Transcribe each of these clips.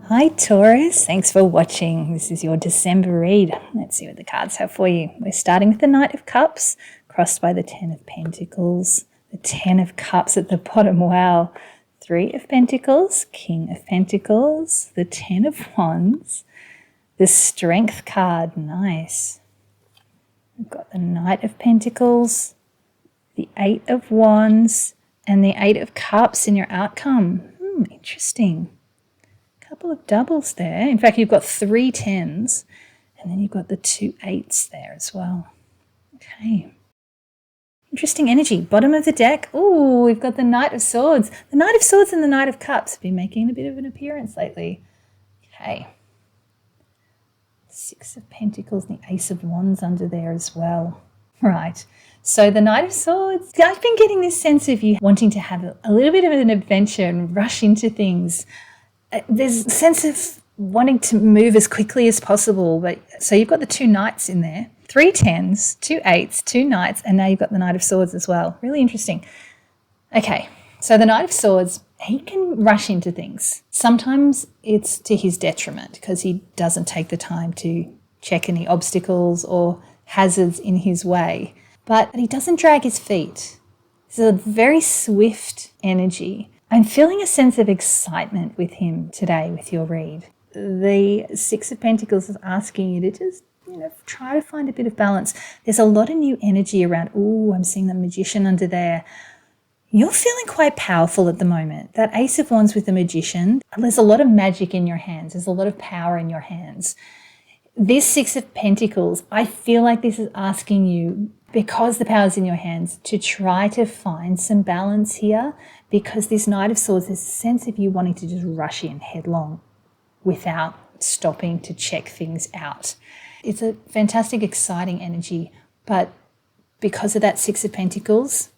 Hi Taurus, thanks for watching. This is your December read. Let's see what the cards have for you. We're starting with the Knight of Cups, crossed by the Ten of Pentacles, the Ten of Cups at the bottom, wow. Three of Pentacles, King of Pentacles, the Ten of Wands, the Strength card, nice. We've got the Knight of Pentacles, the Eight of Wands, and the Eight of Cups in your outcome. Interesting. Couple of doubles there. In fact, you've got 3 10s and then you've got the 2 8s there as well. Okay. Interesting energy. Bottom of the deck. Oh, we've got the Knight of Swords. The Knight of Swords and the Knight of Cups have been making a bit of an appearance lately. Okay. 6 of Pentacles and the Ace of Wands under there as well. Right. So the Knight of Swords, I've been getting this sense of you wanting to have a little bit of an adventure and rush into things. There's a sense of wanting to move as quickly as possible. But so you've got the 2 knights in there, 3 10s, 2 8s, 2 knights, and now you've got the Knight of Swords as well. Really interesting. Okay, so the Knight of Swords, he can rush into things. Sometimes it's to his detriment because he doesn't take the time to check any obstacles or hazards in his way. But he doesn't drag his feet. It's a very swift energy. I'm feeling a sense of excitement with him today with your read. The 6 of Pentacles is asking you to just, try to find a bit of balance. There's a lot of new energy around. Oh, I'm seeing the Magician under there. You're feeling quite powerful at the moment. That Ace of Wands with the Magician, there's a lot of magic in your hands. There's a lot of power in your hands. This 6 of Pentacles, I feel like this is asking you, because the power's in your hands, to try to find some balance here, because this Knight of Swords, there's a sense of you wanting to just rush in headlong without stopping to check things out. It's a fantastic, exciting energy, but because of that 6 of Pentacles,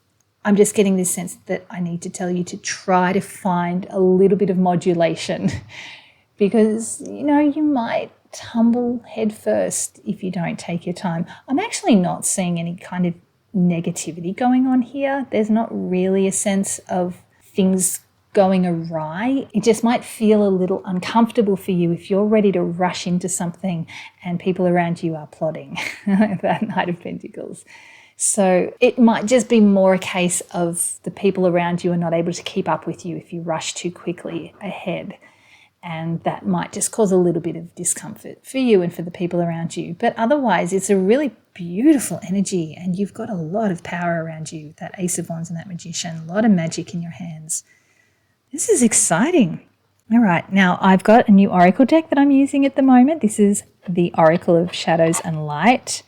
I'm just getting this sense that I need to tell you to try to find a little bit of modulation because, you might tumble head first if you don't take your time. I'm actually not seeing any kind of negativity going on here. There's not really a sense of things going awry. It just might feel a little uncomfortable for you if you're ready to rush into something and people around you are plodding. That Knight of Pentacles. So it might just be more a case of the people around you are not able to keep up with you if you rush too quickly ahead. And that might just cause a little bit of discomfort for you and for the people around you. But otherwise, it's a really beautiful energy and you've got a lot of power around you, that Ace of Wands and that Magician, a lot of magic in your hands. This is exciting. All right, now I've got a new Oracle deck that I'm using at the moment. This is the Oracle of Shadows and Light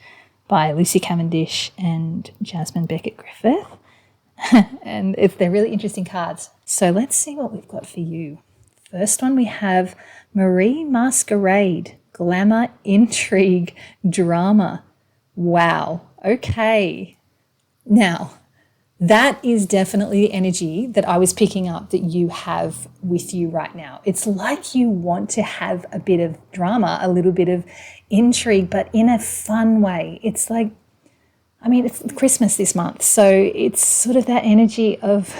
by Lucy Cavendish and Jasmine Beckett-Griffith. And they're really interesting cards. So let's see what we've got for you. First one we have Marie Masquerade, Glamour, Intrigue, Drama. Wow, okay. Now, that is definitely the energy that I was picking up that you have with you right now. It's like you want to have a bit of drama, a little bit of intrigue, but in a fun way. It's like, it's Christmas this month, so it's sort of that energy of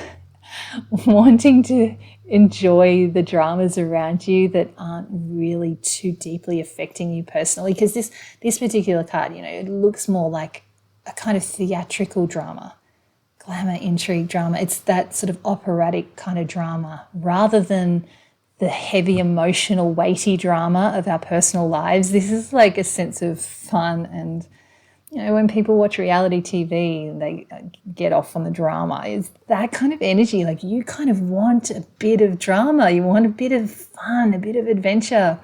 wanting to enjoy the dramas around you that aren't really too deeply affecting you personally, because this particular card, it looks more like a kind of theatrical drama. Glamour, intrigue, drama. It's that sort of operatic kind of drama rather than the heavy emotional weighty drama of our personal lives. This is like a sense of fun and when people watch reality TV, they get off on the drama. It's that kind of energy. Like you kind of want a bit of drama. You want a bit of fun, a bit of adventure.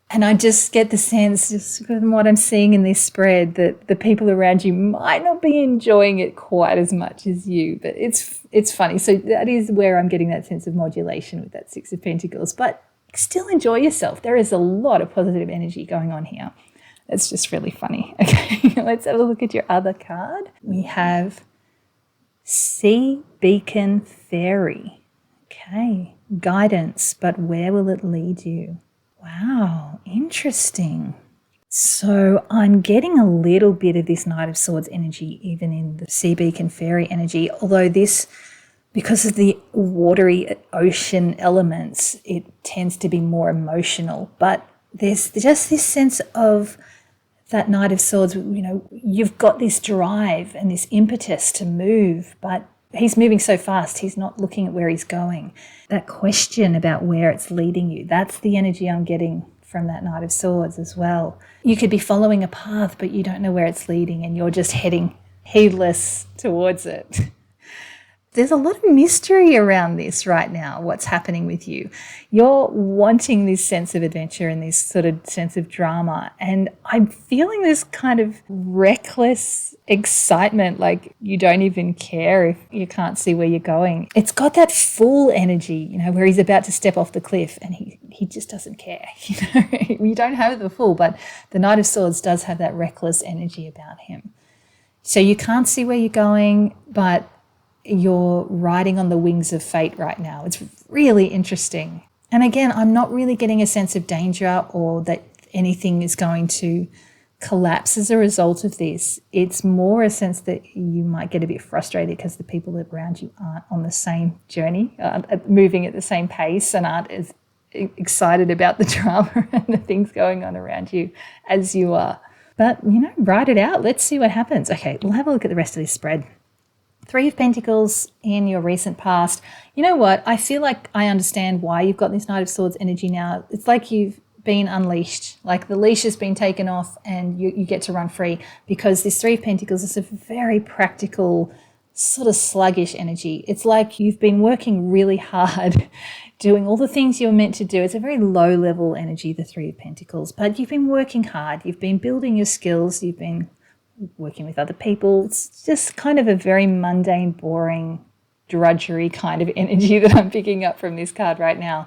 And I just get the sense, just from what I'm seeing in this spread, that the people around you might not be enjoying it quite as much as you. But it's funny. So that is where I'm getting that sense of modulation with that 6 of Pentacles. But still enjoy yourself. There is a lot of positive energy going on here. It's just really funny. Okay, let's have a look at your other card. We have Sea Beacon Fairy. Okay, guidance, but where will it lead you? Wow, interesting. So I'm getting a little bit of this Knight of Swords energy even in the Sea Beacon Fairy energy, although this because of the watery ocean elements, it tends to be more emotional. But there's just this sense of that Knight of Swords, you've got this drive and this impetus to move, but he's moving so fast, he's not looking at where he's going. That question about where it's leading you, that's the energy I'm getting from that Knight of Swords as well. You could be following a path, but you don't know where it's leading and you're just heading heedless towards it. There's a lot of mystery around this right now, what's happening with you. You're wanting this sense of adventure and this sort of sense of drama. And I'm feeling this kind of reckless excitement, like you don't even care if you can't see where you're going. It's got that Fool energy, where he's about to step off the cliff and he just doesn't care. You don't have the Fool, but the Knight of Swords does have that reckless energy about him. So you can't see where you're going, but you're riding on the wings of fate right now. It's really interesting. And again, I'm not really getting a sense of danger or that anything is going to collapse as a result of this. It's more a sense that you might get a bit frustrated because the people around you aren't on the same journey, aren't moving at the same pace and aren't as excited about the drama and the things going on around you as you are. But, ride it out. Let's see what happens. Okay, we'll have a look at the rest of this spread. 3 of Pentacles in your recent past. You know what? I feel like I understand why you've got this Knight of Swords energy now. It's like you've been unleashed, like the leash has been taken off and you get to run free, because this 3 of Pentacles is a very practical, sort of sluggish energy. It's like you've been working really hard, doing all the things you're meant to do. It's a very low level energy, the 3 of Pentacles, but you've been working hard. You've been building your skills. You've been working with other people. It's just kind of a very mundane, boring, drudgery kind of energy that I'm picking up from this card right now.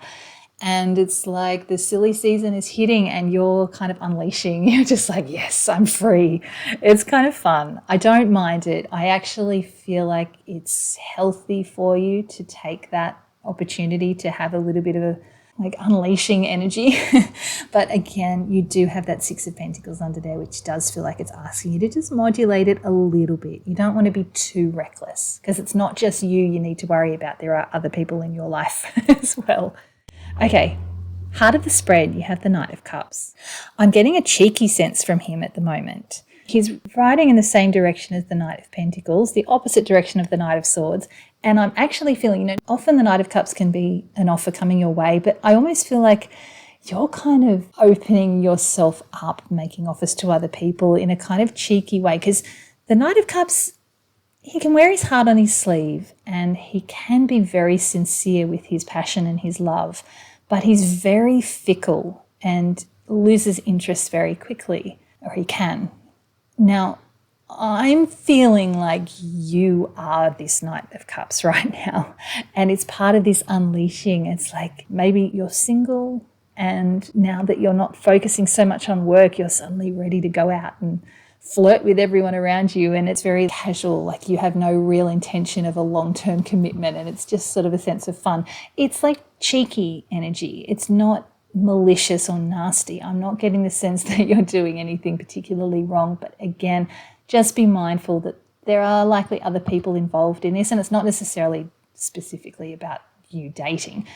And it's like the silly season is hitting and you're kind of unleashing. You're just like, yes, I'm free. It's kind of fun. I don't mind it. I actually feel like it's healthy for you to take that opportunity to have a little bit of a unleashing energy. But again, you do have that 6 of Pentacles under there, which does feel like it's asking you to just modulate it a little bit. You don't want to be too reckless because it's not just you need to worry about. There are other people in your life as well. Okay, heart of the spread, you have the Knight of Cups. I'm getting a cheeky sense from him at the moment. He's riding in the same direction as the Knight of Pentacles, the opposite direction of the Knight of Swords. And I'm actually feeling, often the Knight of Cups can be an offer coming your way, but I almost feel like you're kind of opening yourself up, making offers to other people in a kind of cheeky way. Because the Knight of Cups, he can wear his heart on his sleeve and he can be very sincere with his passion and his love, but he's very fickle and loses interest very quickly, or he can. Now, I'm feeling like you are this Knight of Cups right now, and it's part of this unleashing. It's like maybe you're single and now that you're not focusing so much on work, you're suddenly ready to go out and flirt with everyone around you, and it's very casual, like you have no real intention of a long-term commitment and it's just sort of a sense of fun. It's like cheeky energy. It's not malicious or nasty. I'm not getting the sense that you're doing anything particularly wrong, but again, just be mindful that there are likely other people involved in this, and it's not necessarily specifically about you dating,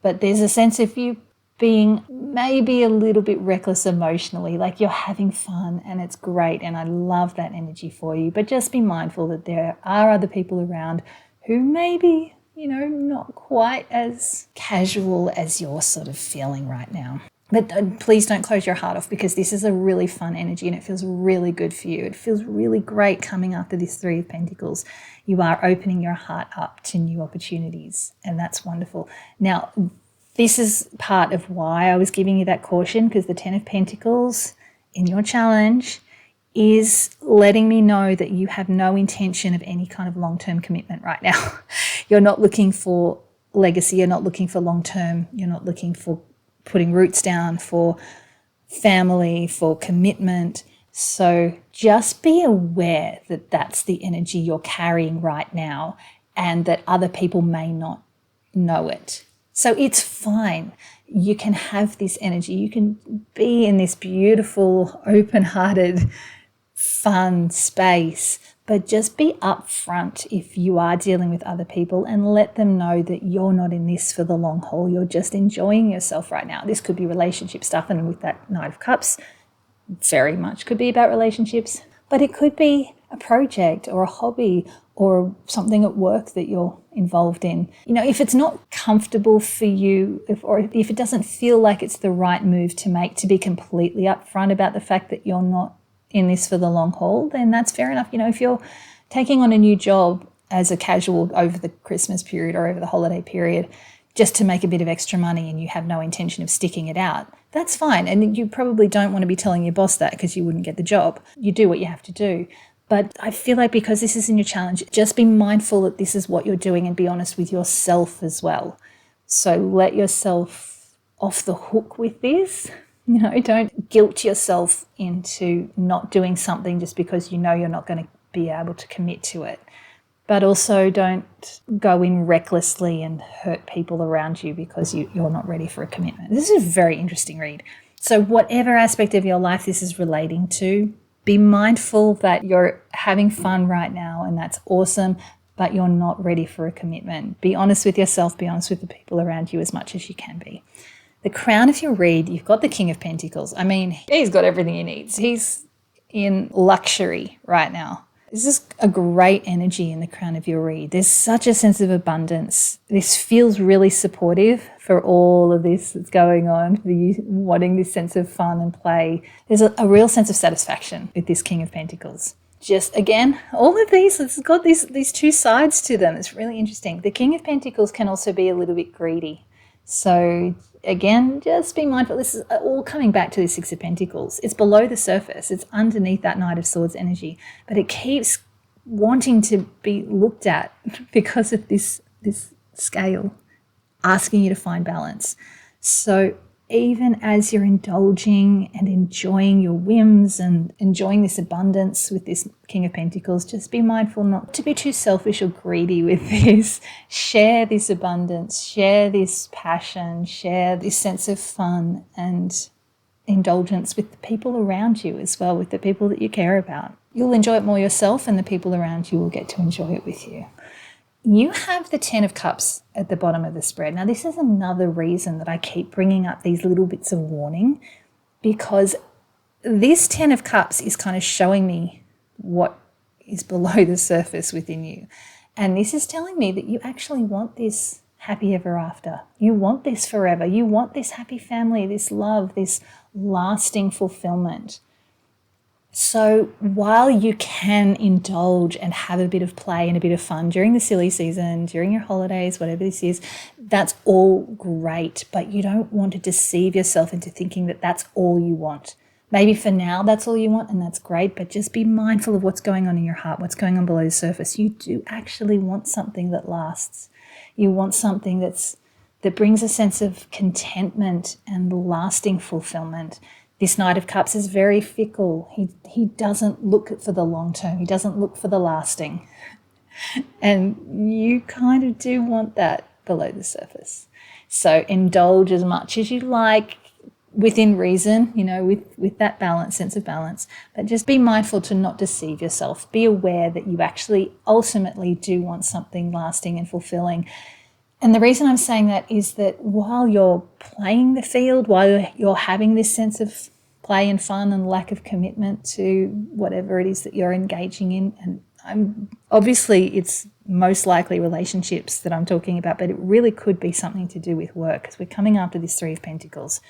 but there's a sense of you being maybe a little bit reckless emotionally, like you're having fun and it's great, and I love that energy for you, but just be mindful that there are other people around who maybe, not quite as casual as you're sort of feeling right now. But please don't close your heart off, because this is a really fun energy and it feels really good for you. It feels really great coming after this 3 of Pentacles. You are opening your heart up to new opportunities, and that's wonderful. Now, this is part of why I was giving you that caution, because the 10 of Pentacles in your challenge is letting me know that you have no intention of any kind of long-term commitment right now. You're not looking for legacy. You're not looking for long-term. You're not looking for putting roots down, for family, for commitment. So just be aware that that's the energy you're carrying right now and that other people may not know it. So it's fine. You can have this energy. You can be in this beautiful, open-hearted, fun space, But just be upfront if you are dealing with other people and let them know that you're not in this for the long haul. You're just enjoying yourself right now. This could be relationship stuff, and with that Knight of Cups, very much could be about relationships. But it could be a project or a hobby or something at work that you're involved in. You know, if it's not comfortable for you, if it doesn't feel like it's the right move to make, to be completely upfront about the fact that you're not in this for the long haul, then that's fair enough. You know, if you're taking on a new job as a casual over the Christmas period or over the holiday period just to make a bit of extra money and you have no intention of sticking it out, that's fine. And you probably don't want to be telling your boss that because you wouldn't get the job. You do what you have to do. But I feel like because this is in your challenge, just be mindful that this is what you're doing and be honest with yourself as well. So let yourself off the hook with this. You know, don't guilt yourself into not doing something just because you know you're not going to be able to commit to it. But also don't go in recklessly and hurt people around you because you're not ready for a commitment. This is a very interesting read. So whatever aspect of your life this is relating to, be mindful that you're having fun right now and that's awesome, but you're not ready for a commitment. Be honest with yourself, be honest with the people around you as much as you can be. The crown of your read, you've got the King of Pentacles. I mean, he's got everything he needs. He's in luxury right now. This is a great energy in the crown of your read. There's such a sense of abundance. This feels really supportive for all of this that's going on, for you wanting this sense of fun and play. There's a real sense of satisfaction with this King of Pentacles. Just, again, all of these, it's got these two sides to them. It's really interesting. The King of Pentacles can also be a little bit greedy. So again, just be mindful. This is all coming back to the Six of Pentacles. It's below the surface. It's underneath that Knight of Swords energy. But it keeps wanting to be looked at because of this scale, asking you to find balance. So even as you're indulging and enjoying your whims and enjoying this abundance with this King of Pentacles, just be mindful not to be too selfish or greedy with this. Share this abundance, share this passion, share this sense of fun and indulgence with the people around you as well, with the people that you care about. You'll enjoy it more yourself and the people around you will get to enjoy it with you. You have the 10 of Cups at the bottom of the spread. Now, this is another reason that I keep bringing up these little bits of warning, because this 10 of Cups is kind of showing me what is below the surface within you. And this is telling me that you actually want this happy ever after. You want this forever. You want this happy family, this love, this lasting fulfillment. So while you can indulge and have a bit of play and a bit of fun during the silly season, during your holidays, whatever this is, that's all great. But you don't want to deceive yourself into thinking that that's all you want. Maybe for now that's all you want and that's great, but just be mindful of what's going on in your heart, what's going on below the surface. You do actually want something that lasts. You want something that brings a sense of contentment and lasting fulfillment. This Knight of Cups is very fickle. He doesn't look for the long term. He doesn't look for the lasting. And you kind of do want that below the surface. So indulge as much as you like within reason, you know, with that balance, sense of balance. But just be mindful to not deceive yourself. Be aware that you actually ultimately do want something lasting and fulfilling. And the reason I'm saying that is that while you're playing the field, while you're having this sense of play and fun and lack of commitment to whatever it is that you're engaging in, and obviously it's most likely relationships that I'm talking about, but it really could be something to do with work because we're coming after this Three of Pentacles.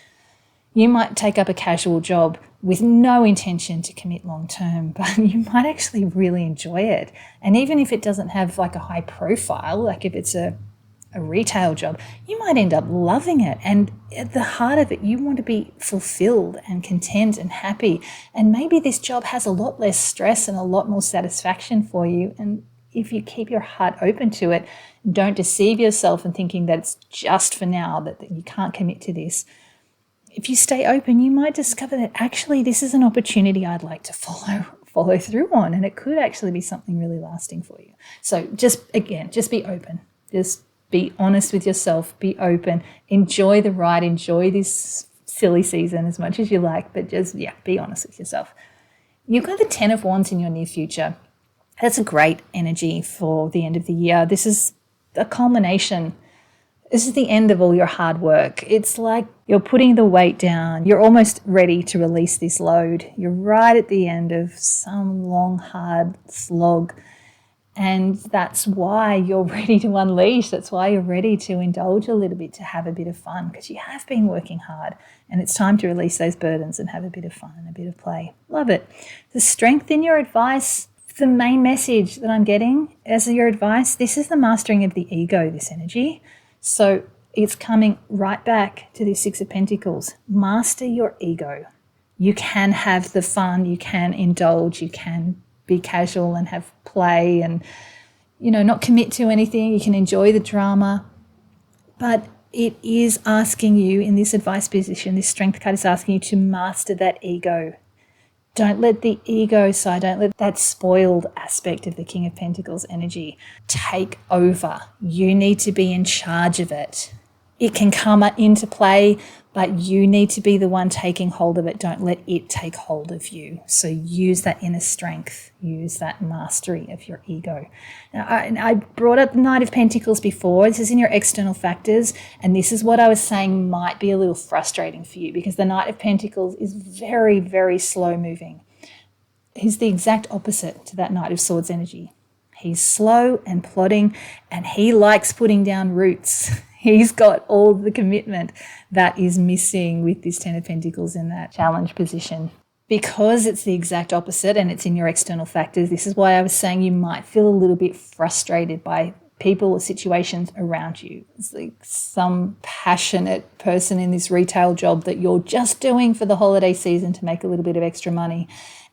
You might take up a casual job with no intention to commit long term, but you might actually really enjoy it. And even if it doesn't have like a high profile, like if it's a retail job, you might end up loving it. And at the heart of it, you want to be fulfilled and content and happy. And maybe this job has a lot less stress and a lot more satisfaction for you. And if you keep your heart open to it, don't deceive yourself in thinking that it's just for now, that you can't commit to this. If you stay open, you might discover that actually this is an opportunity I'd like to follow through on, and it could actually be something really lasting for you. So just be open. Just be honest with yourself, be open, enjoy the ride, enjoy this silly season as much as you like, but just, be honest with yourself. You've got the 10 of Wands in your near future. That's a great energy for the end of the year. This is a culmination. This is the end of all your hard work. It's like you're putting the weight down. You're almost ready to release this load. You're right at the end of some long, hard slog. And that's why you're ready to unleash. That's why you're ready to indulge a little bit, to have a bit of fun, because you have been working hard and it's time to release those burdens and have a bit of fun and a bit of play. Love it. The strength in your advice, the main message that I'm getting as your advice, this is the mastering of the ego, this energy. So it's coming right back to the Six of Pentacles. Master your ego. You can have the fun, you can indulge, you can be casual and have play and, not commit to anything. You can enjoy the drama. But it is asking you in this advice position, this strength card is asking you to master that ego. Don't let the ego side, don't let that spoiled aspect of the King of Pentacles energy take over. You need to be in charge of it. It can come into play, but you need to be the one taking hold of it. Don't let it take hold of you. So use that inner strength. Use that mastery of your ego. Now, I brought up the Knight of Pentacles before. This is in your external factors. And this is what I was saying might be a little frustrating for you, because the Knight of Pentacles is very, very slow moving. He's the exact opposite to that Knight of Swords energy. He's slow and plodding, and he likes putting down roots. He's got all the commitment that is missing with this Ten of Pentacles in that challenge position. Because it's the exact opposite and it's in your external factors, this is why I was saying you might feel a little bit frustrated by people or situations around you. It's like some passionate person in this retail job that you're just doing for the holiday season to make a little bit of extra money.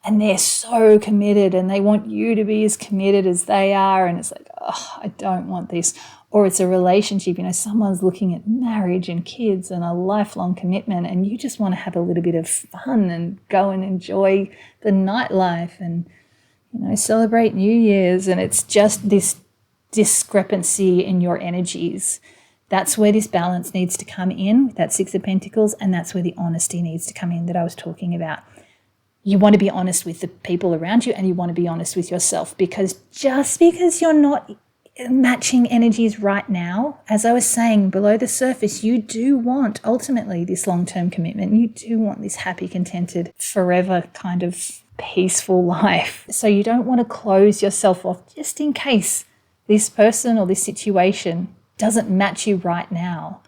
And they're so committed and they want you to be as committed as they are. And it's like, oh, I don't want this. Or it's a relationship, someone's looking at marriage and kids and a lifelong commitment, and you just want to have a little bit of fun and go and enjoy the nightlife and, celebrate New Year's. And it's just this discrepancy in your energies. That's where this balance needs to come in with that Six of Pentacles, and that's where the honesty needs to come in that I was talking about. You want to be honest with the people around you, and you want to be honest with yourself, because just because you're not matching energies right now, as I was saying, below the surface, you do want ultimately this long-term commitment. You do want this happy, contented, forever kind of peaceful life. So you don't want to close yourself off just in case this person or this situation doesn't match you right now.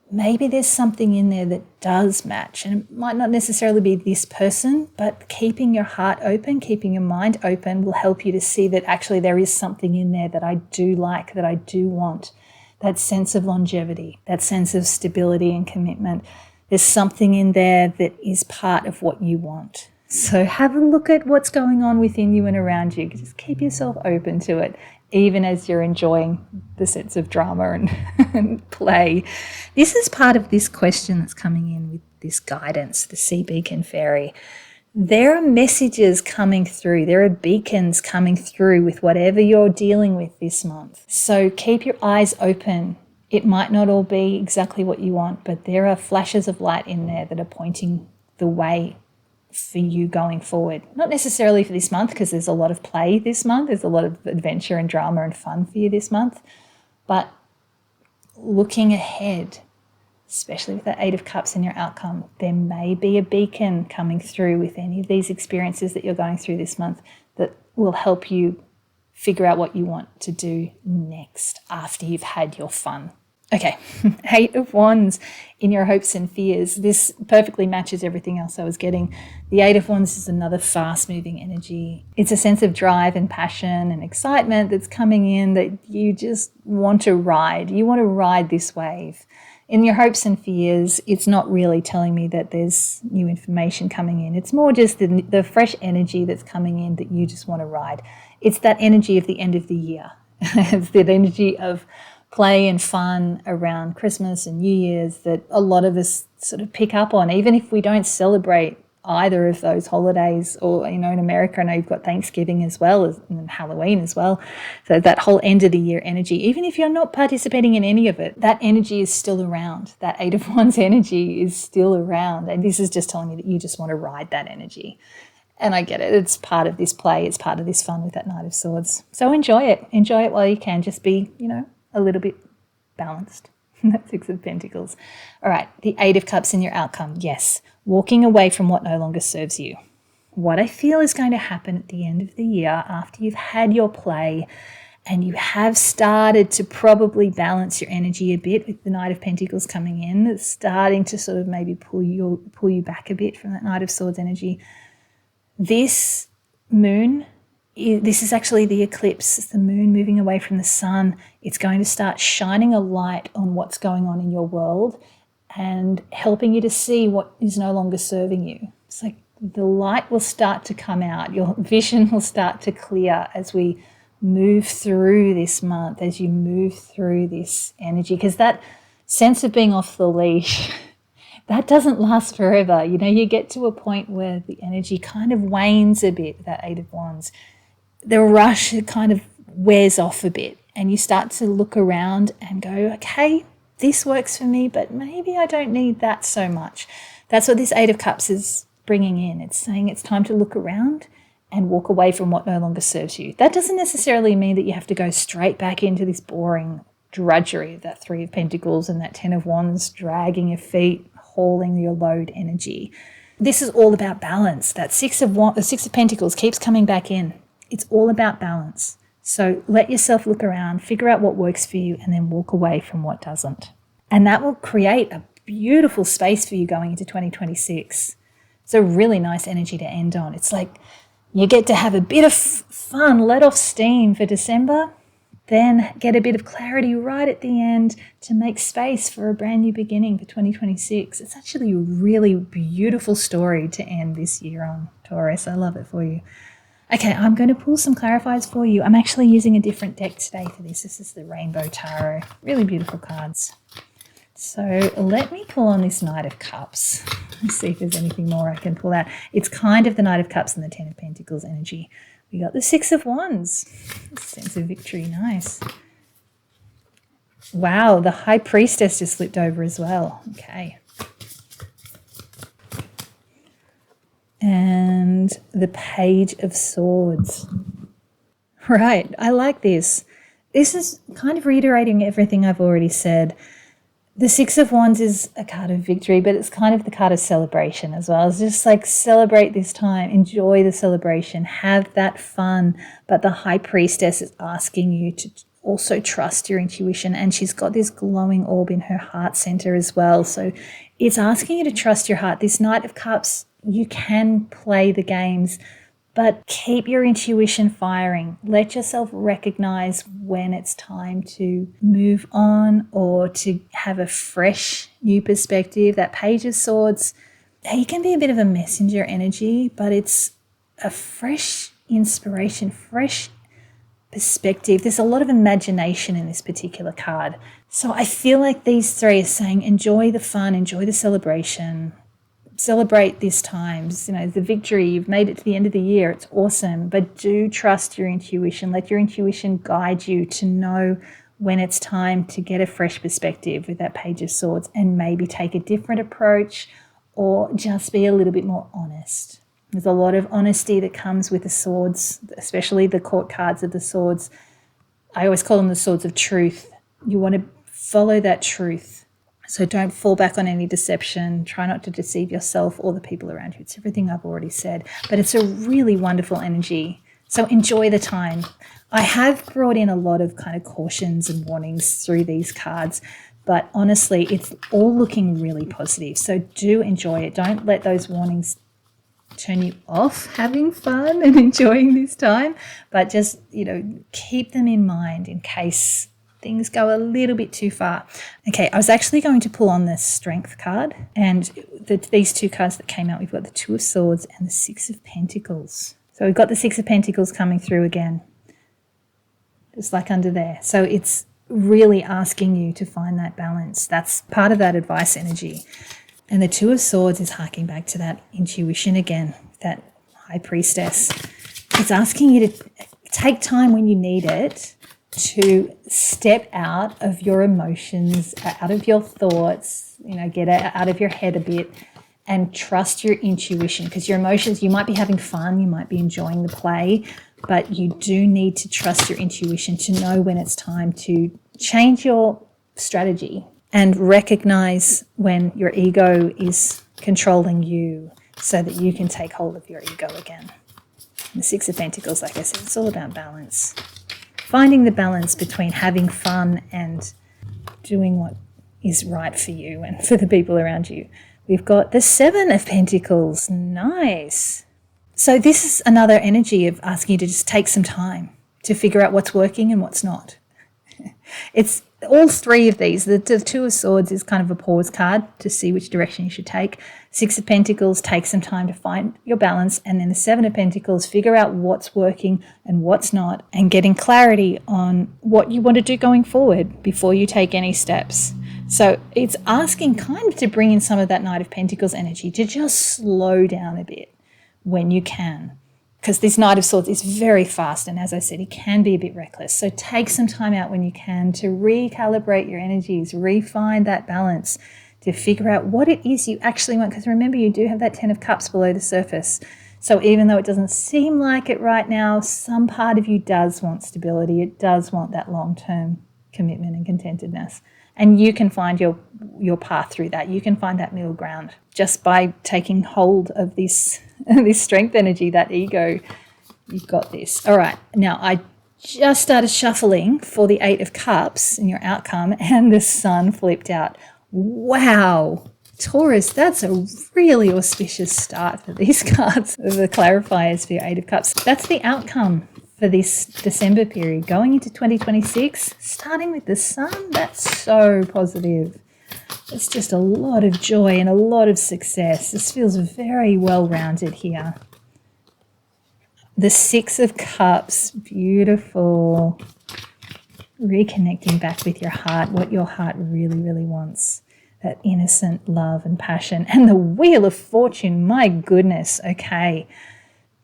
Maybe there's something in there that does match, and it might not necessarily be this person, but keeping your heart open, keeping your mind open will help you to see that actually there is something in there that I do like, that I do want. That sense of longevity, that sense of stability and commitment. There's something in there that is part of what you want. So have a look at what's going on within you and around you. Just keep yourself open to it, even as you're enjoying the sense of drama and play. This is part of this question that's coming in with this guidance, the Sea Beacon Fairy. There are messages coming through. There are beacons coming through with whatever you're dealing with this month. So keep your eyes open. It might not all be exactly what you want, but there are flashes of light in there that are pointing the way for you going forward. Not necessarily for this month, because there's a lot of play this month. There's a lot of adventure and drama and fun for you this month. But looking ahead, especially with that Eight of Cups in your outcome, there may be a beacon coming through with any of these experiences that you're going through this month that will help you figure out what you want to do next after you've had your fun. Okay, Eight of Wands in your hopes and fears. This perfectly matches everything else I was getting. The Eight of Wands is another fast-moving energy. It's a sense of drive and passion and excitement that's coming in that you just want to ride. You want to ride this wave. In your hopes and fears, it's not really telling me that there's new information coming in. It's more just the fresh energy that's coming in that you just want to ride. It's that energy of the end of the year. It's that energy of play and fun around Christmas and New Year's that a lot of us sort of pick up on, even if we don't celebrate either of those holidays. Or, in America, I know you've got Thanksgiving as well as and Halloween as well. So that whole end of the year energy, even if you're not participating in any of it, that energy is still around. That Eight of Wands energy is still around. And this is just telling me that you just want to ride that energy. And I get it. It's part of this play. It's part of this fun with that Knight of Swords. So enjoy it. Enjoy it while you can. Just be, a little bit balanced. That Six of Pentacles. All right. The Eight of Cups in your outcome. Yes. Walking away from what no longer serves you. What I feel is going to happen at the end of the year after you've had your play and you have started to probably balance your energy a bit with the Knight of Pentacles coming in. It's starting to sort of maybe pull you back a bit from that Knight of Swords energy. This moon, this is actually the eclipse. It's the moon moving away from the sun. It's going to start shining a light on what's going on in your world and helping you to see what is no longer serving you. It's like the light will start to come out. Your vision will start to clear as we move through this month, as you move through this energy, because that sense of being off the leash, that doesn't last forever. You get to a point where the energy kind of wanes a bit, that Eight of Wands. The rush kind of wears off a bit and you start to look around and go, okay, this works for me, but maybe I don't need that so much. That's what this Eight of Cups is bringing in. It's saying it's time to look around and walk away from what no longer serves you. That doesn't necessarily mean that you have to go straight back into this boring drudgery of that Three of Pentacles and that Ten of Wands, dragging your feet, hauling your load energy. This is all about balance. That Six of Pentacles keeps coming back in. It's all about balance. So let yourself look around, figure out what works for you, and then walk away from what doesn't. And that will create a beautiful space for you going into 2026. It's a really nice energy to end on. It's like you get to have a bit of fun, let off steam for December, then get a bit of clarity right at the end to make space for a brand new beginning for 2026. It's actually a really beautiful story to end this year on, Taurus. I love it for you. Okay, I'm going to pull some clarifiers for you. I'm actually using a different deck today for this. This is the Rainbow Tarot. Really beautiful cards. So let me pull on this Knight of Cups. Let's see if there's anything more I can pull out. It's kind of the Knight of Cups and the Ten of Pentacles energy. We got the Six of Wands. Sense of victory, nice. Wow, the High Priestess just flipped over as well. Okay. And the Page of Swords. Right, I like this. This is kind of reiterating everything I've already said. The Six of Wands is a card of victory, but it's kind of the card of celebration as well. It's just like celebrate this time, enjoy the celebration, have that fun. But the High Priestess is asking you to also trust your intuition, and she's got this glowing orb in her heart center as well. So it's asking you to trust your heart. This Knight of Cups, you can play the games, but keep your intuition firing. Let yourself recognize when it's time to move on or to have a fresh new perspective. That Page of Swords, he can be a bit of a messenger energy, but it's a fresh inspiration, fresh perspective. There's a lot of imagination in this particular card. So I feel like these three are saying enjoy the fun, enjoy the celebration, celebrate this time, the victory. You've made it to the end of the year. It's awesome. But do trust your intuition. Let your intuition guide you to know when it's time to get a fresh perspective with that Page of Swords and maybe take a different approach or just be a little bit more honest. There's a lot of honesty that comes with the swords, especially the court cards of the swords. I always call them the swords of truth. You want to follow that truth. So don't fall back on any deception. Try not to deceive yourself or the people around you. It's everything I've already said. But it's a really wonderful energy. So enjoy the time. I have brought in a lot of kind of cautions and warnings through these cards. But honestly, it's all looking really positive. So do enjoy it. Don't let those warnings turn you off having fun and enjoying this time. But just, keep them in mind in case things go a little bit too far. Okay, I was actually going to pull on the Strength card, and these two cards that came out, we've got the Two of Swords and the Six of Pentacles. So we've got the Six of Pentacles coming through again, just like under there. So it's really asking you to find that balance. That's part of that advice energy. And the Two of Swords is harking back to that intuition again, that High Priestess. It's asking you to take time when you need it to step out of your emotions, out of your thoughts, get out of your head a bit and trust your intuition, because your emotions, you might be having fun, you might be enjoying the play, but you do need to trust your intuition to know when it's time to change your strategy and recognize when your ego is controlling you so that you can take hold of your ego again. And the Six of Pentacles, like I said, it's all about balance. Finding the balance between having fun and doing what is right for you and for the people around you. We've got the Seven of Pentacles. Nice. So this is another energy of asking you to just take some time to figure out what's working and what's not. It's all three of these. The Two of Swords is kind of a pause card to see which direction you should take. Six of Pentacles, take some time to find your balance. And then the Seven of Pentacles, figure out what's working and what's not, and getting clarity on what you want to do going forward before you take any steps. So it's asking kind of to bring in some of that Knight of Pentacles energy to just slow down a bit when you can. Because this Knight of Swords is very fast, and as I said, he can be a bit reckless. So take some time out when you can to recalibrate your energies, refine that balance, to figure out what it is you actually want. Because remember, you do have that Ten of Cups below the surface. So even though it doesn't seem like it right now, some part of you does want stability. It does want that long-term commitment and contentedness. And you can find your path through that. You can find that middle ground just by taking hold of this strength energy, that ego. You've got this. All right. Now, I just started shuffling for the Eight of Cups in your outcome, and the Sun flipped out. Wow. Taurus, that's a really auspicious start for these cards, the clarifiers for your Eight of Cups. That's the outcome for this December period. Going into 2026, starting with the Sun, that's so positive. It's just a lot of joy and a lot of success. This feels very well-rounded here. The Six of Cups, beautiful. Reconnecting back with your heart, what your heart really, really wants. That innocent love and passion. And the Wheel of Fortune, my goodness, okay.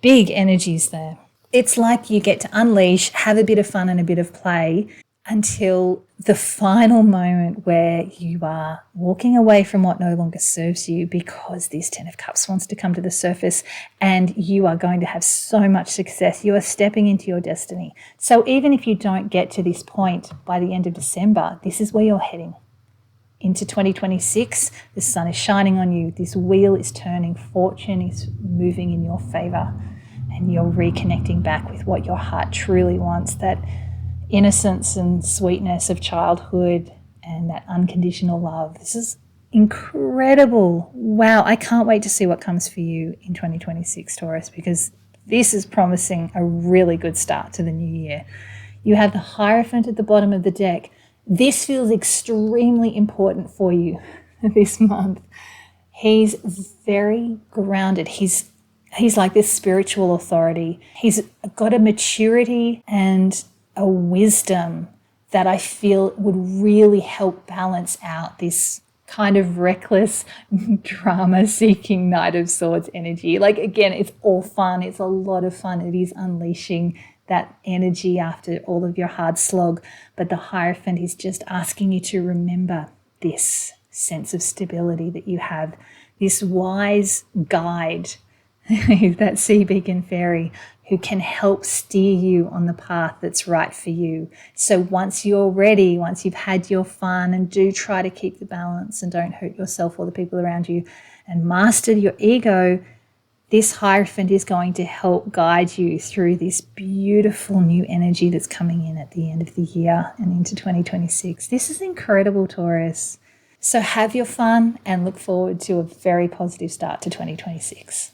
Big energies there. It's like you get to unleash, have a bit of fun and a bit of play until the final moment where you are walking away from what no longer serves you, because this Ten of Cups wants to come to the surface, and you are going to have so much success. You are stepping into your destiny. So even if you don't get to this point by the end of December, this is where you're heading. Into 2026, the sun is shining on you. This wheel is turning. Fortune is moving in your favor. And you're reconnecting back with what your heart truly wants, that innocence and sweetness of childhood and that unconditional love. This is incredible. Wow, I can't wait to see what comes for you in 2026, Taurus, because this is promising a really good start to the new year. You have the Hierophant at the bottom of the deck. This feels extremely important for you this month. He's very grounded. He's like this spiritual authority. He's got a maturity and a wisdom that I feel would really help balance out this kind of reckless, drama-seeking Knight of Swords energy. Like, again, it's all fun. It's a lot of fun. It is unleashing that energy after all of your hard slog. But the Hierophant is just asking you to remember this sense of stability that you have, this wise guide, that sea beacon fairy who can help steer you on the path that's right for you. So once you're ready, once you've had your fun, and do try to keep the balance and don't hurt yourself or the people around you, and mastered your ego, this Hierophant is going to help guide you through this beautiful new energy that's coming in at the end of the year and into 2026. This is incredible, Taurus. So have your fun and look forward to a very positive start to 2026.